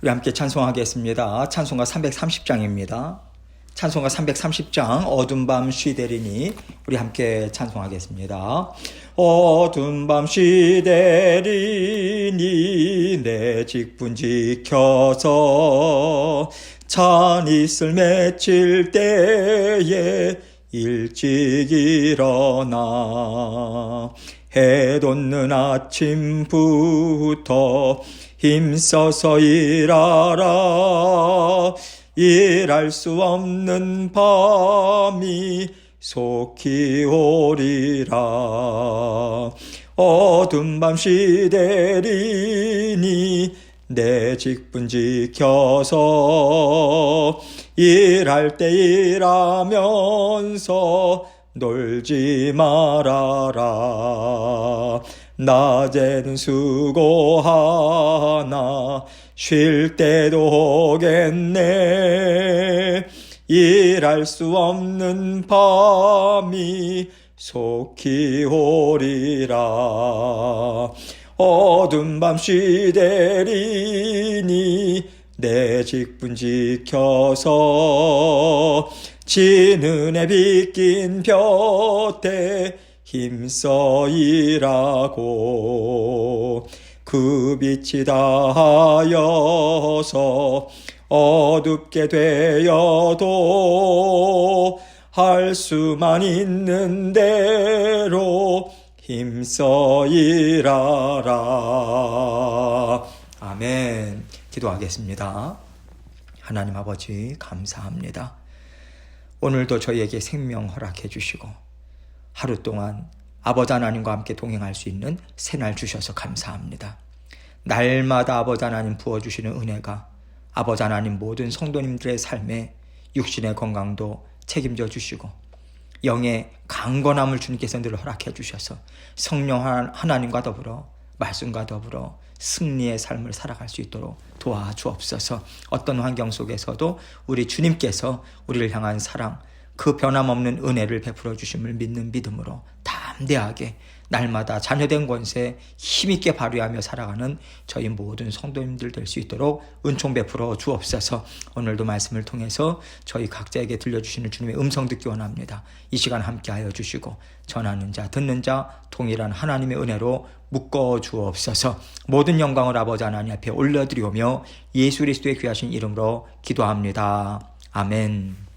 우리 함께 찬송하겠습니다. 찬송가 330장입니다. 찬송가 330장 어두운 밤 쉬되리니 우리 함께 찬송하겠습니다. 어두운 밤 쉬되리니 내 직분 지켜서 찬 이슬 맺힐 때에 일찍 일어나 해 돋는 아침부터 힘써서 일하라. 일할 수 없는 밤이 속히 오리라. 어두운 밤 시대리니 내 직분 지켜서 일할 때 일하면서 놀지 말아라. 낮에는 수고하나 쉴 때도 오겠네. 일할 수 없는 밤이 속히 오리라. 어두운 밤 쉬되리니 내 직분 지켜서 지는 해 빗긴 볕에 힘써 일하고 그 빛이 다하여서 어둡게 되어도 할 수만 있는 대로 힘써 일하라. 아멘. 기도하겠습니다. 하나님 아버지 감사합니다. 오늘도 저희에게 생명 허락해 주시고 하루 동안 아버지 하나님과 함께 동행할 수 있는 새날 주셔서 감사합니다. 날마다 아버지 하나님 부어주시는 은혜가 아버지 하나님 모든 성도님들의 삶에 육신의 건강도 책임져 주시고 영의 강건함을 주님께서 늘 허락해 주셔서 성령 하나님과 더불어 말씀과 더불어 승리의 삶을 살아갈 수 있도록 도와주옵소서. 어떤 환경 속에서도 우리 주님께서 우리를 향한 사랑, 그 변함없는 은혜를 베풀어 주심을 믿는 믿음으로 담대하게 날마다 자녀된 권세 힘있게 발휘하며 살아가는 저희 모든 성도님들 될 수 있도록 은총 베풀어 주옵소서. 오늘도 말씀을 통해서 저희 각자에게 들려주시는 주님의 음성 듣기 원합니다. 이 시간 함께하여 주시고 전하는 자 듣는 자 동일한 하나님의 은혜로 묶어 주옵소서. 모든 영광을 아버지 하나님 앞에 올려드리오며 예수 그리스도의 귀하신 이름으로 기도합니다. 아멘.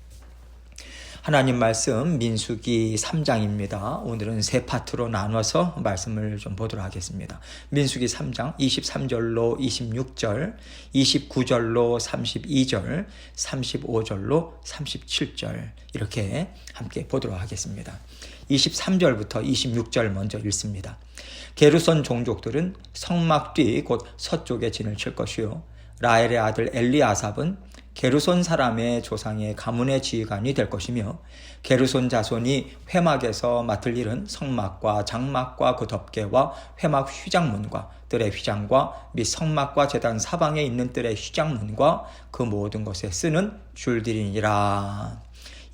하나님 말씀 민수기 3장입니다. 오늘은 세 파트로 나눠서 말씀을 좀 보도록 하겠습니다. 민수기 3장 23절로 26절, 29절로 32절, 35절로 37절 이렇게 함께 보도록 하겠습니다. 23절부터 26절 먼저 읽습니다. 게르손 종족들은 성막 뒤 곧 서쪽에 진을 칠 것이요 라헬의 아들 엘리아삽은 게르손 사람의 조상의 가문의 지휘관이 될 것이며 게르손 자손이 회막에서 맡을 일은 성막과 장막과 그 덮개와 회막 휘장문과 뜰의 휘장과 및 성막과 제단 사방에 있는 뜰의 휘장문과 그 모든 것에 쓰는 줄들이니라.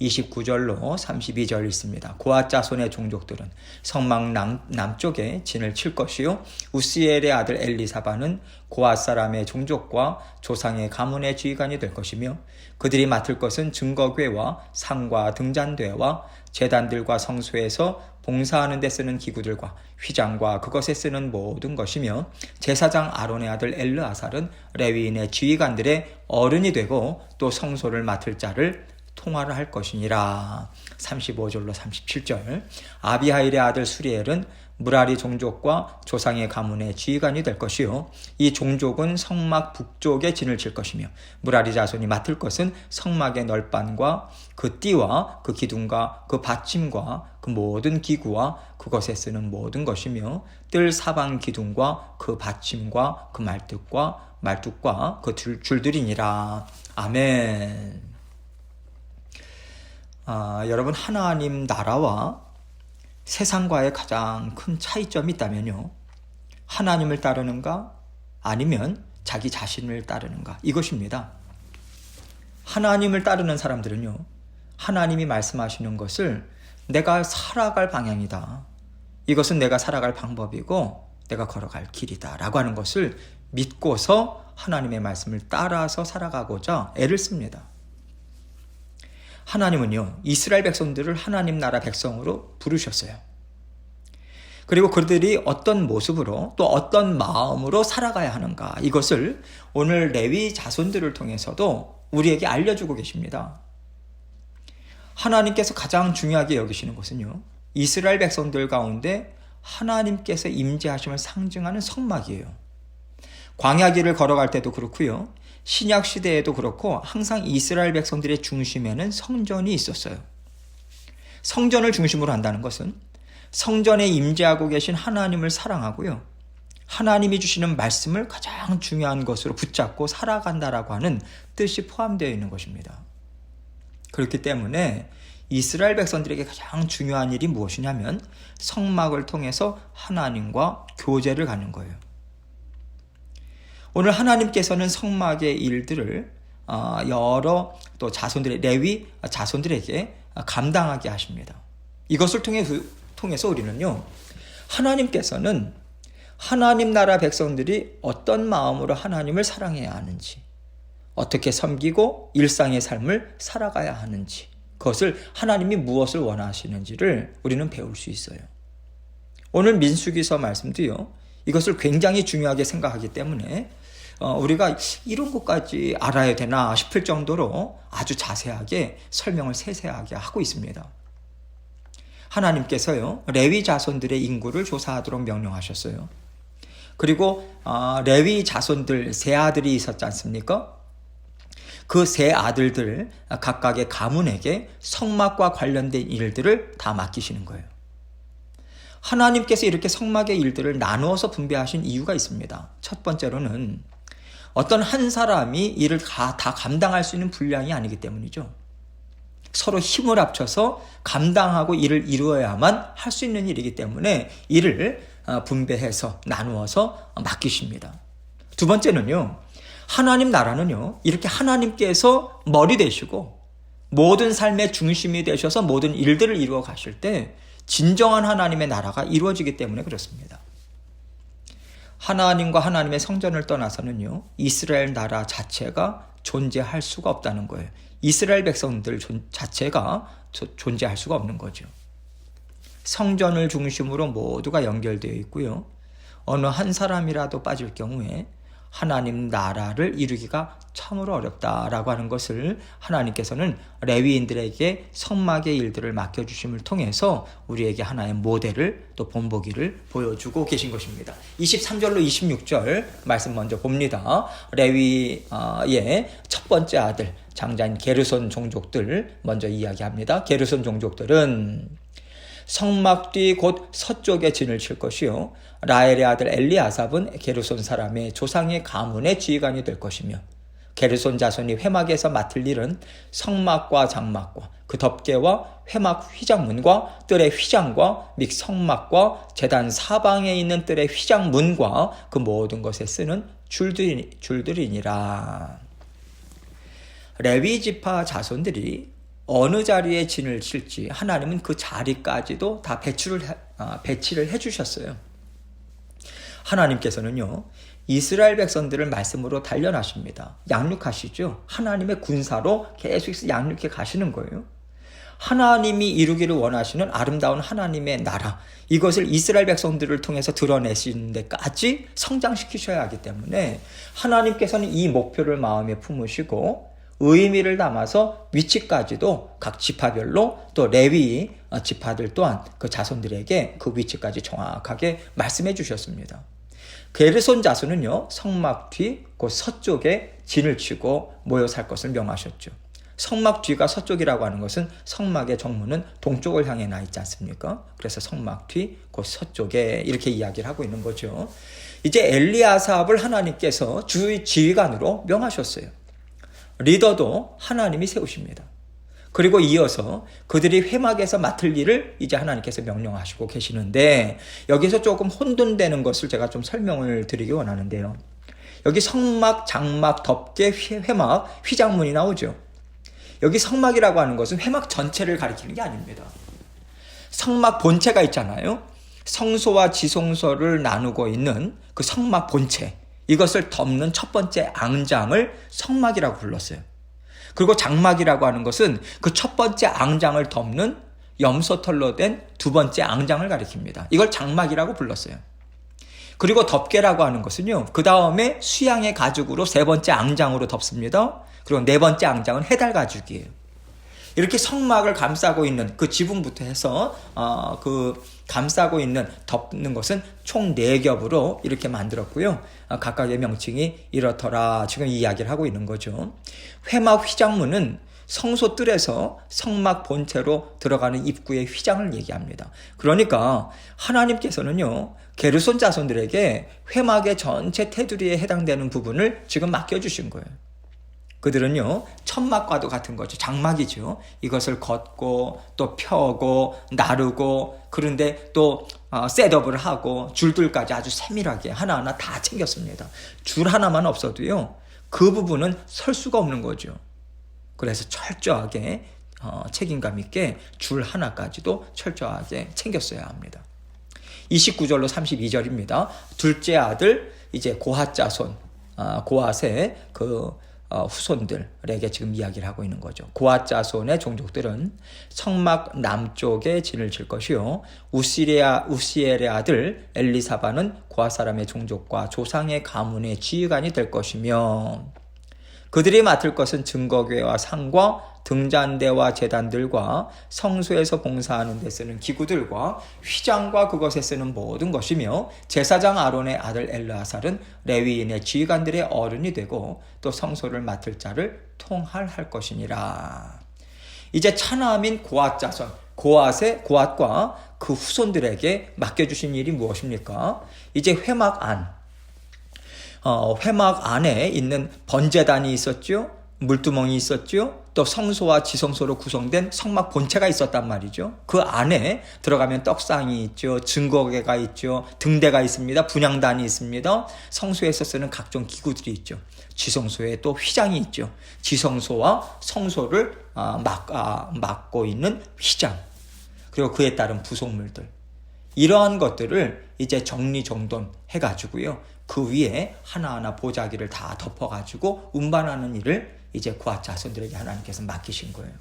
29절로 32절 있습니다. 고앗 자손의 종족들은 성막 남쪽에 진을 칠 것이요 우시엘의 아들 엘리사바는 고앗 사람의 종족과 조상의 가문의 지휘관이 될 것이며 그들이 맡을 것은 증거궤와 상과 등잔대와 제단들과 성소에서 봉사하는 데 쓰는 기구들과 휘장과 그것에 쓰는 모든 것이며 제사장 아론의 아들 엘르아살은 레위인의 지휘관들의 어른이 되고 또 성소를 맡을 자를 통화를 할 것이니라. 35절로 37절 아비하일의 아들 수리엘은 무라리 종족과 조상의 가문의 지휘관이 될 것이요 이 종족은 성막 북쪽에 진을 칠 것이며 무라리 자손이 맡을 것은 성막의 널판과 그 띠와 그 기둥과 그 받침과 그 모든 기구와 그것에 쓰는 모든 것이며 뜰 사방 기둥과 그 받침과 그 말뚝과 그 줄들이니라. 아멘. 여러분 하나님 나라와 세상과의 가장 큰 차이점이 있다면요. 하나님을 따르는가 아니면 자기 자신을 따르는가 이것입니다. 하나님을 따르는 사람들은요. 하나님이 말씀하시는 것을 내가 살아갈 방향이다. 이것은 내가 살아갈 방법이고 내가 걸어갈 길이다 라고 하는 것을 믿고서 하나님의 말씀을 따라서 살아가고자 애를 씁니다. 하나님은요, 이스라엘 백성들을 하나님 나라 백성으로 부르셨어요. 그리고 그들이 어떤 모습으로 또 어떤 마음으로 살아가야 하는가, 이것을 오늘 레위 자손들을 통해서도 우리에게 알려주고 계십니다. 하나님께서 가장 중요하게 여기시는 것은요, 이스라엘 백성들 가운데 하나님께서 임재하심을 상징하는 성막이에요. 광야길을 걸어갈 때도 그렇고요, 신약 시대에도 그렇고 항상 이스라엘 백성들의 중심에는 성전이 있었어요. 성전을 중심으로 한다는 것은 성전에 임재하고 계신 하나님을 사랑하고요, 하나님이 주시는 말씀을 가장 중요한 것으로 붙잡고 살아간다라고 하는 뜻이 포함되어 있는 것입니다. 그렇기 때문에 이스라엘 백성들에게 가장 중요한 일이 무엇이냐면 성막을 통해서 하나님과 교제를 갖는 거예요. 오늘 하나님께서는 성막의 일들을 여러 또 자손들의 레위 자손들에게 감당하게 하십니다. 이것을 통해서 우리는요, 하나님께서는 하나님 나라 백성들이 어떤 마음으로 하나님을 사랑해야 하는지, 어떻게 섬기고 일상의 삶을 살아가야 하는지, 그것을 하나님이 무엇을 원하시는지를 우리는 배울 수 있어요. 오늘 민수기서 말씀도요, 이것을 굉장히 중요하게 생각하기 때문에 우리가 이런 것까지 알아야 되나 싶을 정도로 아주 자세하게 설명을 세세하게 하고 있습니다. 하나님께서요, 레위 자손들의 인구를 조사하도록 명령하셨어요. 그리고 레위 자손들 세 아들이 있었지 않습니까? 그 세 아들들 각각의 가문에게 성막과 관련된 일들을 다 맡기시는 거예요. 하나님께서 이렇게 성막의 일들을 나누어서 분배하신 이유가 있습니다. 첫 번째로는 어떤 한 사람이 이를 다 감당할 수 있는 분량이 아니기 때문이죠. 서로 힘을 합쳐서 감당하고 일을 이루어야만 할 수 있는 일이기 때문에 이를 분배해서 나누어서 맡기십니다. 두 번째는요, 하나님 나라는요, 이렇게 하나님께서 머리 되시고 모든 삶의 중심이 되셔서 모든 일들을 이루어 가실 때 진정한 하나님의 나라가 이루어지기 때문에 그렇습니다. 하나님과 하나님의 성전을 떠나서는요, 이스라엘 나라 자체가 존재할 수가 없다는 거예요. 이스라엘 백성들 자체가 존재할 수가 없는 거죠. 성전을 중심으로 모두가 연결되어 있고요, 어느 한 사람이라도 빠질 경우에 하나님 나라를 이루기가 참으로 어렵다라고 하는 것을 하나님께서는 레위인들에게 성막의 일들을 맡겨주심을 통해서 우리에게 하나의 모델을 또 본보기를 보여주고 계신 것입니다. 23절로 26절 말씀 먼저 봅니다. 레위의 첫 번째 아들 장자인 게르손 종족들 먼저 이야기합니다. 게르손 종족들은 성막 뒤 곧 서쪽에 진을 칠 것이요, 라헬의 아들 엘리아삽은 게르손 사람의 조상의 가문의 지휘관이 될 것이며, 게르손 자손이 회막에서 맡을 일은 성막과 장막과 그 덮개와 회막 휘장문과 뜰의 휘장과 및 성막과 제단 사방에 있는 뜰의 휘장문과 그 모든 것에 쓰는 줄들이니라. 레위 지파 자손들이 어느 자리에 진을 칠지 하나님은 그 자리까지도 다 배치를 해주셨어요. 하나님께서는요, 이스라엘 백성들을 말씀으로 단련하십니다. 양육하시죠. 하나님의 군사로 계속 양육해 가시는 거예요. 하나님이 이루기를 원하시는 아름다운 하나님의 나라, 이것을 이스라엘 백성들을 통해서 드러내시는 데까지 성장시키셔야 하기 때문에 하나님께서는 이 목표를 마음에 품으시고 의미를 담아서 위치까지도 각 지파별로 또 레위 지파들 또한 그 자손들에게 그 위치까지 정확하게 말씀해 주셨습니다. 게르손 자손은요, 성막 뒤 그 서쪽에 진을 치고 모여 살 것을 명하셨죠. 성막 뒤가 서쪽이라고 하는 것은 성막의 정문은 동쪽을 향해 나 있지 않습니까? 그래서 성막 뒤 그 서쪽에 이렇게 이야기를 하고 있는 거죠. 이제 엘리아삽을 하나님께서 지휘관으로 명하셨어요. 리더도 하나님이 세우십니다. 그리고 이어서 그들이 회막에서 맡을 일을 이제 하나님께서 명령하시고 계시는데, 여기서 조금 혼돈되는 것을 제가 좀 설명을 드리기 원하는데요. 여기 성막, 장막, 덮개, 회막, 휘장문이 나오죠. 여기 성막이라고 하는 것은 회막 전체를 가리키는 게 아닙니다. 성막 본체가 있잖아요. 성소와 지성소를 나누고 있는 그 성막 본체, 이것을 덮는 첫 번째 앙장을 성막이라고 불렀어요. 그리고 장막이라고 하는 것은 그 첫 번째 앙장을 덮는 염소털로 된 두 번째 앙장을 가리킵니다. 이걸 장막이라고 불렀어요. 그리고 덮개라고 하는 것은요, 그 다음에 수양의 가죽으로 세 번째 앙장으로 덮습니다. 그리고 네 번째 앙장은 해달 가죽이에요. 이렇게 성막을 감싸고 있는 그 지붕부터 해서 그 감싸고 있는 덮는 것은 총 4겹으로 이렇게 만들었고요. 각각의 명칭이 이렇더라. 지금 이야기를 하고 있는 거죠. 회막 휘장문은 성소 뜰에서 성막 본체로 들어가는 입구의 휘장을 얘기합니다. 그러니까 하나님께서는요, 게르손 자손들에게 회막의 전체 테두리에 해당되는 부분을 지금 맡겨주신 거예요. 그들은요, 천막과도 같은 거죠. 장막이죠. 이것을 걷고 또 펴고 나르고, 그런데 또 셋업을 하고 줄들까지 아주 세밀하게 하나하나 다 챙겼습니다. 줄 하나만 없어도요, 그 부분은 설 수가 없는 거죠. 그래서 철저하게 책임감 있게 줄 하나까지도 철저하게 챙겼어야 합니다. 29절로 32절입니다. 둘째 아들 이제 고핫 자손, 고핫의 그 후손들에게 지금 이야기를 하고 있는 거죠. 고핫 자손의 종족들은 성막 남쪽에 진을 칠 것이요, 우시엘의 아들 엘리사바는 고핫 사람의 종족과 조상의 가문의 지휘관이 될 것이며, 그들이 맡을 것은 증거궤와 상과 등잔대와 제단들과 성소에서 봉사하는 데 쓰는 기구들과 휘장과 그것에 쓰는 모든 것이며, 제사장 아론의 아들 엘르아살은 레위인의 지휘관들의 어른이 되고 또 성소를 맡을 자를 통할할 것이니라. 이제 차남인 고핫 자손, 고핫과 그 후손들에게 맡겨주신 일이 무엇입니까? 이제 회막 안에 있는 번제단이 있었죠. 물두멍이 있었죠. 또 성소와 지성소로 구성된 성막 본체가 있었단 말이죠. 그 안에 들어가면 떡상이 있죠. 증거궤가 있죠. 등대가 있습니다. 분향단이 있습니다. 성소에서 쓰는 각종 기구들이 있죠. 지성소에 또 휘장이 있죠. 지성소와 성소를 막고 있는 휘장, 그리고 그에 따른 부속물들, 이러한 것들을 이제 정리정돈 해가지고요, 그 위에 하나하나 보자기를 다 덮어가지고 운반하는 일을 이제 고핫 자손들에게 하나님께서 맡기신 거예요.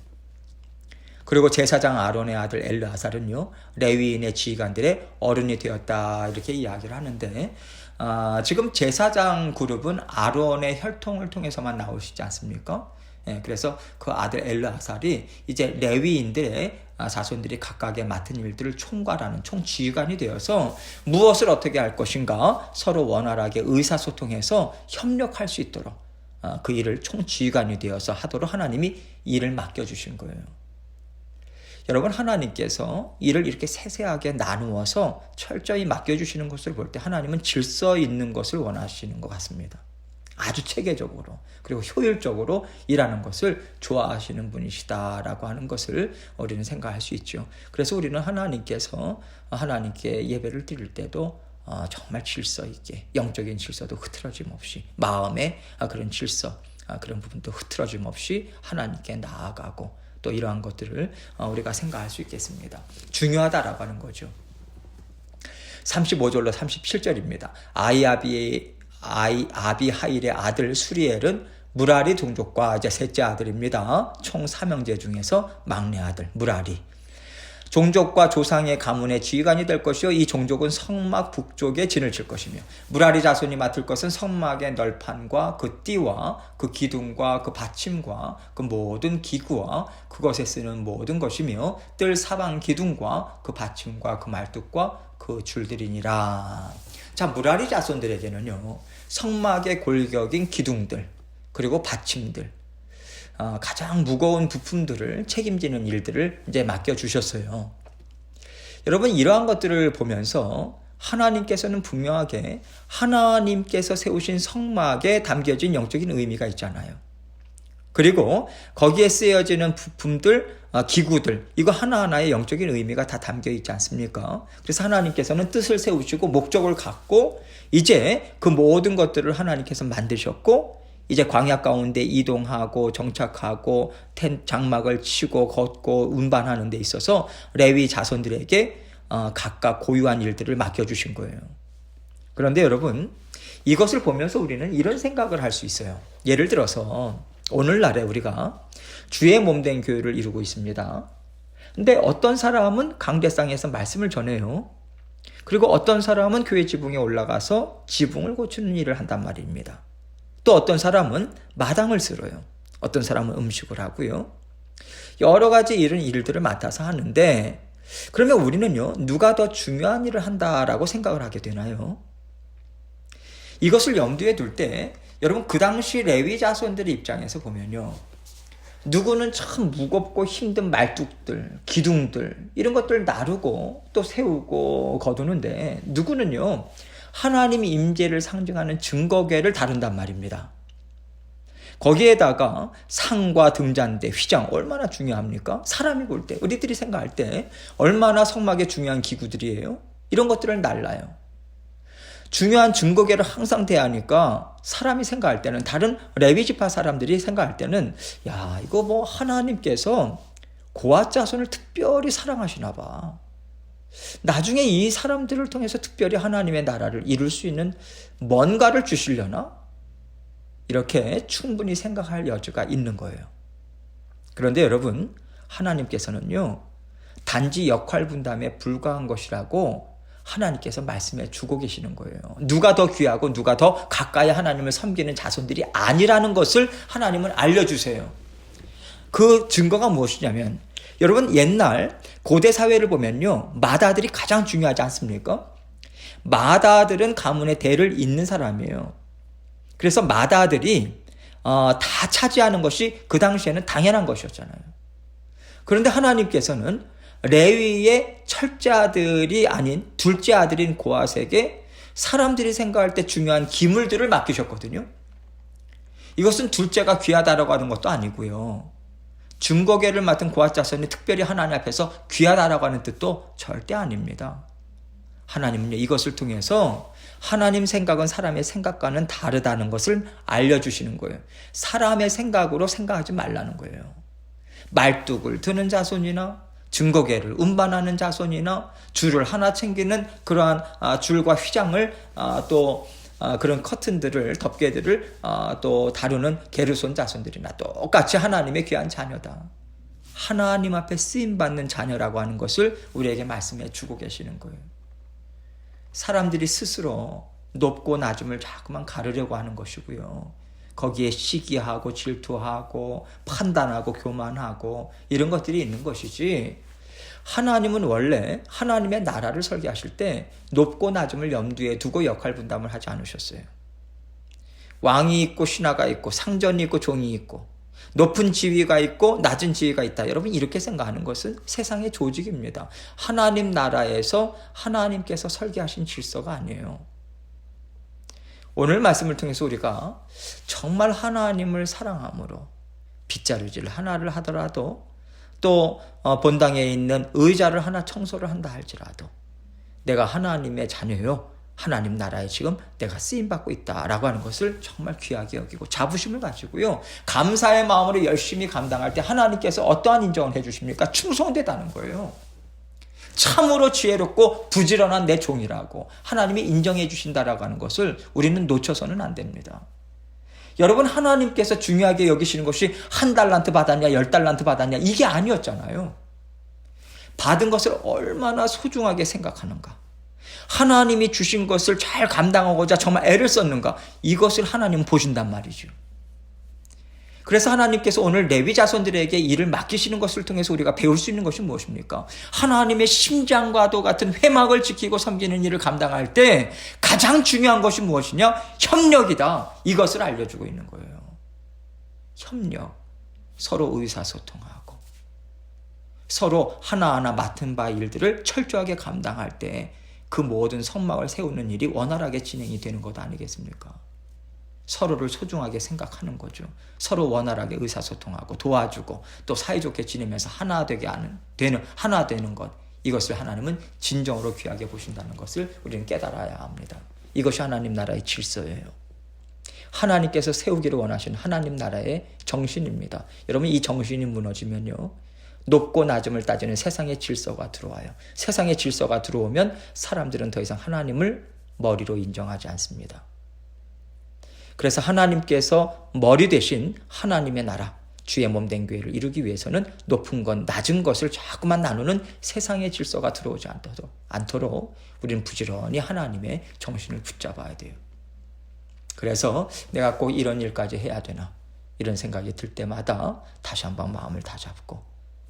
그리고 제사장 아론의 아들 엘르아살은요, 레위인의 지휘관들의 어른이 되었다, 이렇게 이야기를 하는데, 지금 제사장 그룹은 아론의 혈통을 통해서만 나오시지 않습니까? 그래서 그 아들 엘르아살이 이제 레위인들의 자손들이 각각의 맡은 일들을 총괄하는 총지휘관이 되어서 무엇을 어떻게 할 것인가 서로 원활하게 의사소통해서 협력할 수 있도록 그 일을 총지휘관이 되어서 하도록 하나님이 일을 맡겨주신 거예요. 여러분, 하나님께서 일을 이렇게 세세하게 나누어서 철저히 맡겨주시는 것을 볼 때 하나님은 질서 있는 것을 원하시는 것 같습니다. 아주 체계적으로 그리고 효율적으로 일하는 것을 좋아하시는 분이시다라고 하는 것을 우리는 생각할 수 있죠. 그래서 우리는 하나님께 예배를 드릴 때도 정말 질서 있게, 영적인 질서도 흐트러짐 없이, 마음의 그런 질서, 그런 부분도 흐트러짐 없이 하나님께 나아가고, 또 이러한 것들을 우리가 생각할 수 있겠습니다. 중요하다라고 하는 거죠. 35절로 37절입니다. 아비하일의 아들 수리엘은 무라리 종족과 이제 셋째 아들입니다. 총 3형제 중에서 막내 아들 무라리. 종족과 조상의 가문의 지휘관이 될 것이요, 이 종족은 성막 북쪽에 진을 칠 것이며, 무라리 자손이 맡을 것은 성막의 널판과 그 띠와 그 기둥과 그 받침과 그 모든 기구와 그것에 쓰는 모든 것이며, 뜰 사방 기둥과 그 받침과 그 말뚝과 그 줄들이니라. 자, 무라리 자손들에게는요, 성막의 골격인 기둥들, 그리고 받침들, 가장 무거운 부품들을 책임지는 일들을 이제 맡겨주셨어요. 여러분, 이러한 것들을 보면서 하나님께서는 분명하게 하나님께서 세우신 성막에 담겨진 영적인 의미가 있잖아요. 그리고 거기에 쓰여지는 부품들, 기구들, 이거 하나하나의 영적인 의미가 다 담겨 있지 않습니까? 그래서 하나님께서는 뜻을 세우시고 목적을 갖고 이제 그 모든 것들을 하나님께서 만드셨고, 이제 광야 가운데 이동하고 정착하고 장막을 치고 걷고 운반하는 데 있어서 레위 자손들에게 각각 고유한 일들을 맡겨주신 거예요. 그런데 여러분, 이것을 보면서 우리는 이런 생각을 할 수 있어요. 예를 들어서 오늘날에 우리가 주의 몸된 교회를 이루고 있습니다. 근데 어떤 사람은 강대상에서 말씀을 전해요. 그리고 어떤 사람은 교회 지붕에 올라가서 지붕을 고치는 일을 한단 말입니다. 또 어떤 사람은 마당을 쓸어요. 어떤 사람은 음식을 하고요. 여러 가지 이런 일들을 맡아서 하는데 그러면 우리는요, 누가 더 중요한 일을 한다라고 생각을 하게 되나요? 이것을 염두에 둘 때 여러분 그 당시 레위 자손들의 입장에서 보면요, 누구는 참 무겁고 힘든 말뚝들, 기둥들 이런 것들을 나르고 또 세우고 거두는데 누구는요, 하나님의 임재를 상징하는 증거궤를 다룬단 말입니다. 거기에다가 상과 등잔대, 휘장 얼마나 중요합니까? 사람이 볼 때, 우리들이 생각할 때 얼마나 성막에 중요한 기구들이에요? 이런 것들을 날라요. 중요한 증거궤를 항상 대하니까 사람이 생각할 때는, 다른 레위지파 사람들이 생각할 때는 야, 이거 뭐 하나님께서 고앗 자손을 특별히 사랑하시나 봐. 나중에 이 사람들을 통해서 특별히 하나님의 나라를 이룰 수 있는 뭔가를 주시려나? 이렇게 충분히 생각할 여지가 있는 거예요. 그런데 여러분, 하나님께서는요, 단지 역할 분담에 불과한 것이라고 하나님께서 말씀해 주고 계시는 거예요. 누가 더 귀하고 누가 더 가까이 하나님을 섬기는 자손들이 아니라는 것을 하나님은 알려주세요. 그 증거가 무엇이냐면, 여러분 옛날 고대 사회를 보면요, 마다들이 가장 중요하지 않습니까? 마다들은 가문의 대를 잇는 사람이에요. 그래서 마다들이 다 차지하는 것이 그 당시에는 당연한 것이었잖아요. 그런데 하나님께서는 레위의 첫째 아들이 아닌 둘째 아들인 고앗에게 사람들이 생각할 때 중요한 기물들을 맡기셨거든요. 이것은 둘째가 귀하다라고 하는 것도 아니고요, 증거궤를 맡은 고앗 자손이 특별히 하나님 앞에서 귀하다라고 하는 뜻도 절대 아닙니다. 하나님은요, 이것을 통해서 하나님 생각은 사람의 생각과는 다르다는 것을 알려주시는 거예요. 사람의 생각으로 생각하지 말라는 거예요. 말뚝을 드는 자손이나 증거궤를 운반하는 자손이나 줄을 하나 챙기는 그러한 줄과 휘장을 또 그런 커튼들을, 덮개들을 또 다루는 게르손 자손들이나 똑같이 하나님의 귀한 자녀다. 하나님 앞에 쓰임받는 자녀라고 하는 것을 우리에게 말씀해 주고 계시는 거예요. 사람들이 스스로 높고 낮음을 자꾸만 가르려고 하는 것이고요, 거기에 시기하고 질투하고 판단하고 교만하고 이런 것들이 있는 것이지, 하나님은 원래 하나님의 나라를 설계하실 때 높고 낮음을 염두에 두고 역할 분담을 하지 않으셨어요. 왕이 있고 신하가 있고 상전이 있고 종이 있고 높은 지위가 있고 낮은 지위가 있다. 여러분 이렇게 생각하는 것은 세상의 조직입니다. 하나님 나라에서 하나님께서 설계하신 질서가 아니에요. 오늘 말씀을 통해서 우리가 정말 하나님을 사랑함으로 빗자루질 하나를 하더라도, 또 본당에 있는 의자를 하나 청소를 한다 할지라도 내가 하나님의 자녀요, 하나님 나라에 지금 내가 쓰임받고 있다라고 하는 것을 정말 귀하게 여기고 자부심을 가지고요, 감사의 마음으로 열심히 감당할 때 하나님께서 어떠한 인정을 해주십니까? 충성되다는 거예요. 참으로 지혜롭고 부지런한 내 종이라고 하나님이 인정해 주신다라고 하는 것을 우리는 놓쳐서는 안 됩니다. 여러분, 하나님께서 중요하게 여기시는 것이 1달란트 받았냐 10달란트 받았냐 이게 아니었잖아요. 받은 것을 얼마나 소중하게 생각하는가, 하나님이 주신 것을 잘 감당하고자 정말 애를 썼는가, 이것을 하나님은 보신단 말이죠. 그래서 하나님께서 오늘 레위 자손들에게 일을 맡기시는 것을 통해서 우리가 배울 수 있는 것이 무엇입니까? 하나님의 심장과도 같은 회막을 지키고 섬기는 일을 감당할 때 가장 중요한 것이 무엇이냐? 협력이다. 이것을 알려주고 있는 거예요. 협력. 서로 의사소통하고 서로 하나하나 맡은 바 일들을 철저하게 감당할 때 그 모든 성막을 세우는 일이 원활하게 진행이 되는 것 아니겠습니까? 서로를 소중하게 생각하는 거죠. 서로 원활하게 의사소통하고 도와주고 또 사이좋게 지내면서 하나 되는 것, 이것을 하나님은 진정으로 귀하게 보신다는 것을 우리는 깨달아야 합니다. 이것이 하나님 나라의 질서예요. 하나님께서 세우기를 원하시는 하나님 나라의 정신입니다. 여러분, 이 정신이 무너지면요, 높고 낮음을 따지는 세상의 질서가 들어와요. 세상의 질서가 들어오면 사람들은 더 이상 하나님을 머리로 인정하지 않습니다. 그래서 하나님께서 머리 대신 하나님의 나라, 주의 몸된 교회를 이루기 위해서는 높은 것, 낮은 것을 자꾸만 나누는 세상의 질서가 들어오지 않도록 우리는 부지런히 하나님의 정신을 붙잡아야 돼요. 그래서 내가 꼭 이런 일까지 해야 되나 이런 생각이 들 때마다 다시 한번 마음을 다잡고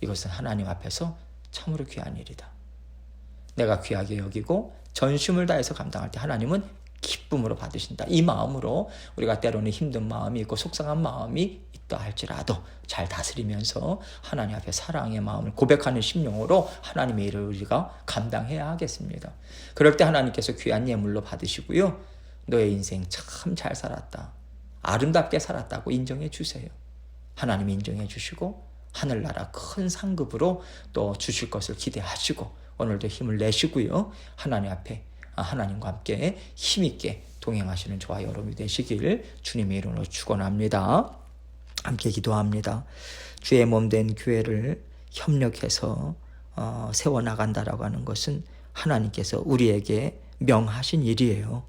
이것은 하나님 앞에서 참으로 귀한 일이다. 내가 귀하게 여기고 전심을 다해서 감당할 때 하나님은 기쁨으로 받으신다. 이 마음으로 우리가 때로는 힘든 마음이 있고 속상한 마음이 있다 할지라도 잘 다스리면서 하나님 앞에 사랑의 마음을 고백하는 심령으로 하나님의 일을 우리가 감당해야 하겠습니다. 그럴 때 하나님께서 귀한 예물로 받으시고요. 너의 인생 참 잘 살았다. 아름답게 살았다고 인정해 주세요. 하나님이 인정해 주시고 하늘나라 큰 상급으로 또 주실 것을 기대하시고 오늘도 힘을 내시고요. 하나님 앞에 하나님과 함께 힘있게 동행하시는 저와 여러분이 되시길 주님의 이름으로 축원합니다. 함께 기도합니다. 주의 몸된 교회를 협력해서 세워나간다라고 하는 것은 하나님께서 우리에게 명하신 일이에요.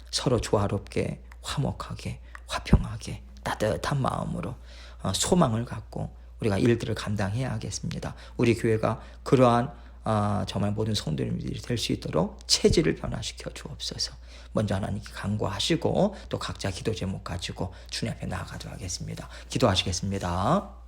서로 조화롭게 화목하게 화평하게 따뜻한 마음으로 소망을 갖고 우리가 일들을 감당해야 하겠습니다. 우리 교회가 그러한 정말 모든 성도님들이 될 수 있도록 체질을 변화시켜 주옵소서. 먼저 하나님께 간구하시고 또 각자 기도 제목 가지고 주님 앞에 나아가도록 하겠습니다. 기도하시겠습니다.